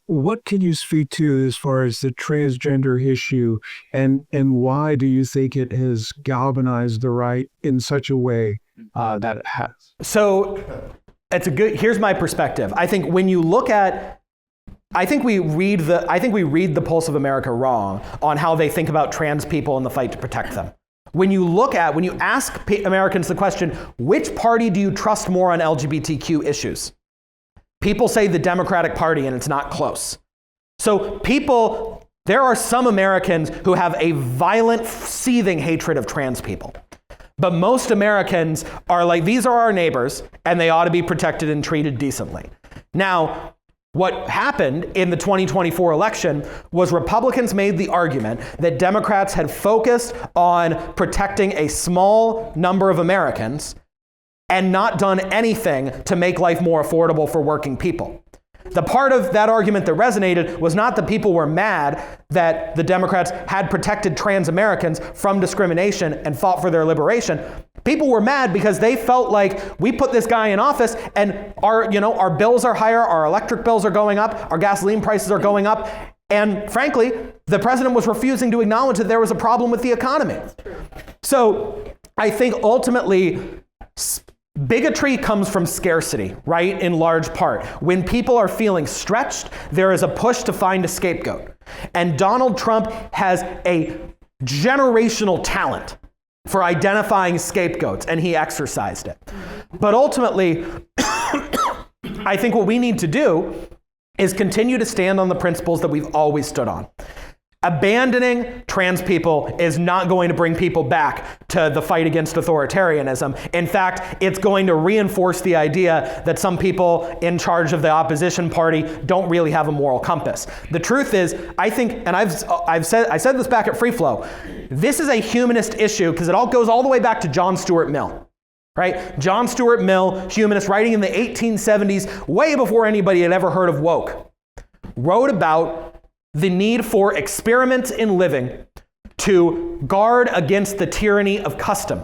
What can you speak to as far as the transgender issue and why do you think it has galvanized the right in such a way that it has? So here's my perspective. I think when you look at, I think we read the pulse of America wrong on how they think about trans people and the fight to protect them. When you ask Americans the question, which party do you trust more on LGBTQ issues? People say the Democratic Party, and it's not close. So there are some Americans who have a violent, seething hatred of trans people. But most Americans are like, these are our neighbors, and they ought to be protected and treated decently. Now, what happened in the 2024 election was Republicans made the argument that Democrats had focused on protecting a small number of Americans and not done anything to make life more affordable for working people. The part of that argument that resonated was not that people were mad that the Democrats had protected trans Americans from discrimination and fought for their liberation. People were mad because they felt like we put this guy in office and our bills are higher, our electric bills are going up, our gasoline prices are going up, and frankly, the president was refusing to acknowledge that there was a problem with the economy. So I think ultimately, bigotry comes from scarcity, right? In large part. When people are feeling stretched, there is a push to find a scapegoat. And Donald Trump has a generational talent for identifying scapegoats, and he exercised it. But ultimately, I think what we need to do is continue to stand on the principles that we've always stood on. Abandoning trans people is not going to bring people back to the fight against authoritarianism. In fact, it's going to reinforce the idea that some people in charge of the opposition party don't really have a moral compass. The truth is, I think, and I said this back at Free Flow, this is a humanist issue because it all goes all the way back to John Stuart Mill. Right? John Stuart Mill, humanist, writing in the 1870s, way before anybody had ever heard of woke, wrote about the need for experiments in living to guard against the tyranny of custom.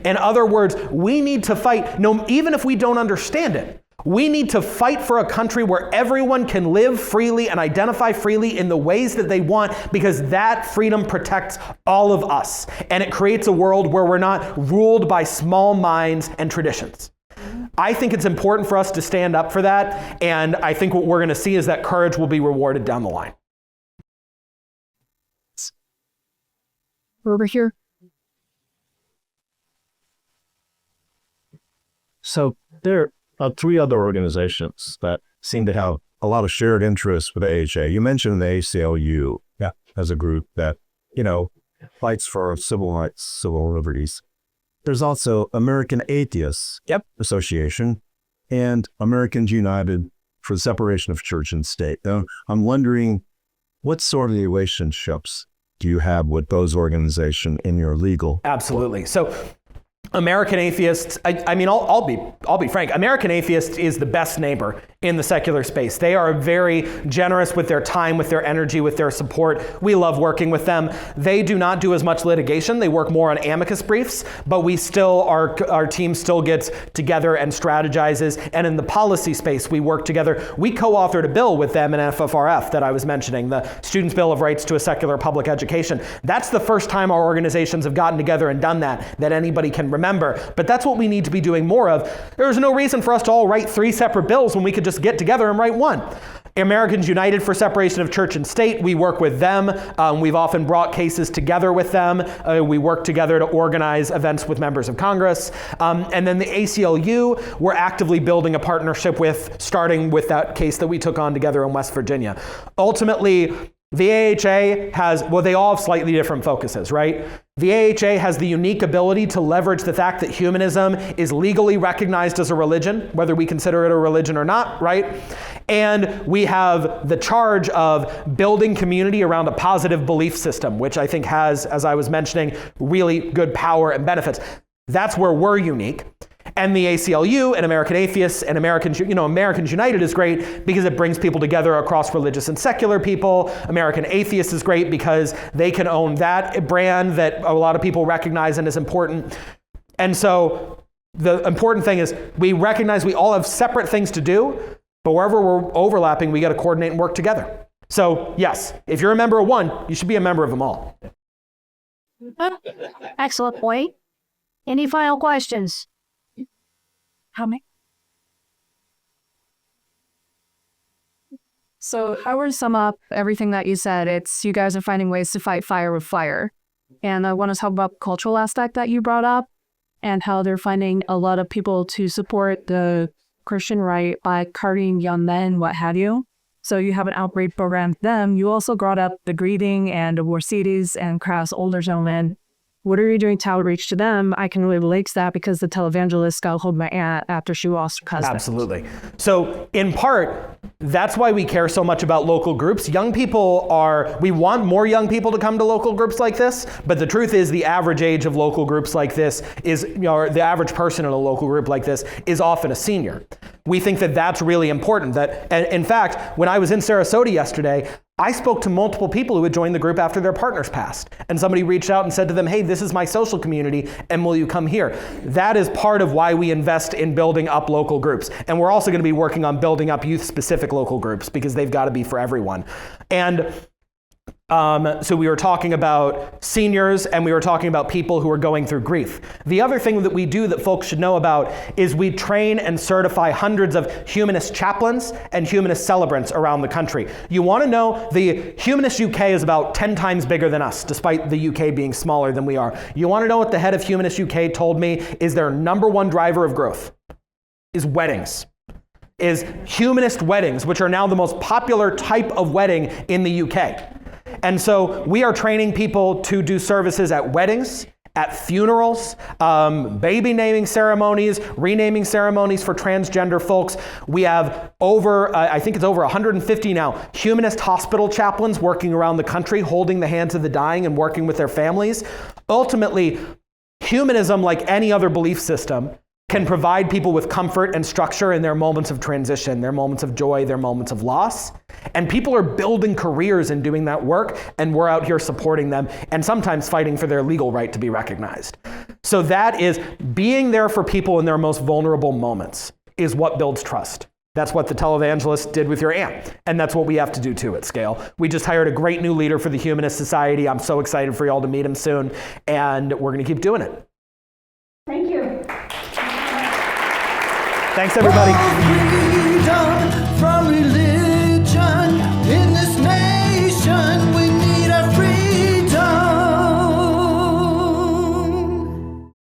In other words, we need to fight, even if we don't understand it, we need to fight for a country where everyone can live freely and identify freely in the ways that they want, because that freedom protects all of us. And it creates a world where we're not ruled by small minds and traditions. I think it's important for us to stand up for that. And I think what we're going to see is that courage will be rewarded down the line. Over here. So there are three other organizations that seem to have a lot of shared interests with the AHA. You mentioned the ACLU as a group that, fights for civil rights, civil liberties. There's also American Atheists Association and Americans United for the Separation of Church and State. Now, I'm wondering, what sort of relationships do you have with those organizations in your legal? Absolutely. So American Atheists, I'll be frank, American Atheists is the best neighbor in the secular space. They are very generous with their time, with their energy, with their support. We love working with them. They do not do as much litigation. They work more on amicus briefs, but our team still gets together and strategizes. And in the policy space, we work together. We co-authored a bill with them in FFRF that I was mentioning, the Students' Bill of Rights to a Secular Public Education. That's the first time our organizations have gotten together and done that anybody can remember. But that's what we need to be doing more of. There's no reason for us to all write three separate bills when we could just get together and write one. Americans United for Separation of Church and State, we work with them. We've often brought cases together with them. We work together to organize events with members of Congress. And then the ACLU, we're actively building a partnership with, starting with that case that we took on together in West Virginia. Ultimately, the AHA has, they all have slightly different focuses, right? The AHA has the unique ability to leverage the fact that humanism is legally recognized as a religion, whether we consider it a religion or not, right? And we have the charge of building community around a positive belief system, which I think has, as I was mentioning, really good power and benefits. That's where we're unique. And the ACLU and American Atheists and Americans United is great because it brings people together across religious and secular people. American Atheists is great because they can own that brand that a lot of people recognize and is important. And so the important thing is we recognize we all have separate things to do, but wherever we're overlapping, we got to coordinate and work together. So yes, if you're a member of one, you should be a member of them all. Excellent point. Any final questions? How many? So I would sum up everything that you said. It's you guys are finding ways to fight fire with fire. And I want to talk about the cultural aspect that you brought up and how they're finding a lot of people to support the Christian right by carding young men, what have you. So you have an outreach program with them. You also brought up the grieving and the Worcides and Kraus older gentlemen. What are you doing to outreach to them? I can really relate to that because the televangelist got hold of my aunt after she lost her cousin. Absolutely. So in part, that's why we care so much about local groups. We want more young people to come to local groups like this, but the truth is the average age of local groups like this is, or the average person in a local group like this is often a senior. We think that that's really important. And in fact, when I was in Sarasota yesterday, I spoke to multiple people who had joined the group after their partners passed. And somebody reached out and said to them, hey, this is my social community, and will you come here? That is part of why we invest in building up local groups. And we're also going to be working on building up youth-specific local groups because they've got to be for everyone. And so we were talking about seniors and we were talking about people who are going through grief. The other thing that we do that folks should know about is we train and certify hundreds of humanist chaplains and humanist celebrants around the country. You want to know the Humanist UK is about 10 times bigger than us, despite the UK being smaller than we are. You want to know what the head of Humanist UK told me is their number one driver of growth is weddings. Is humanist weddings, which are now the most popular type of wedding in the UK. And so we are training people to do services at weddings, at funerals, baby naming ceremonies, renaming ceremonies for transgender folks. We have I think it's over 150 now, humanist hospital chaplains working around the country, holding the hands of the dying and working with their families. Ultimately, humanism, like any other belief system, can provide people with comfort and structure in their moments of transition, their moments of joy, their moments of loss. And people are building careers in doing that work, and we're out here supporting them and sometimes fighting for their legal right to be recognized. So that is being there for people in their most vulnerable moments is what builds trust. That's what the televangelist did with your aunt. And that's what we have to do too at scale. We just hired a great new leader for the Humanist Society. I'm so excited for y'all to meet him soon. And we're going to keep doing it. Thank you. Thanks, everybody.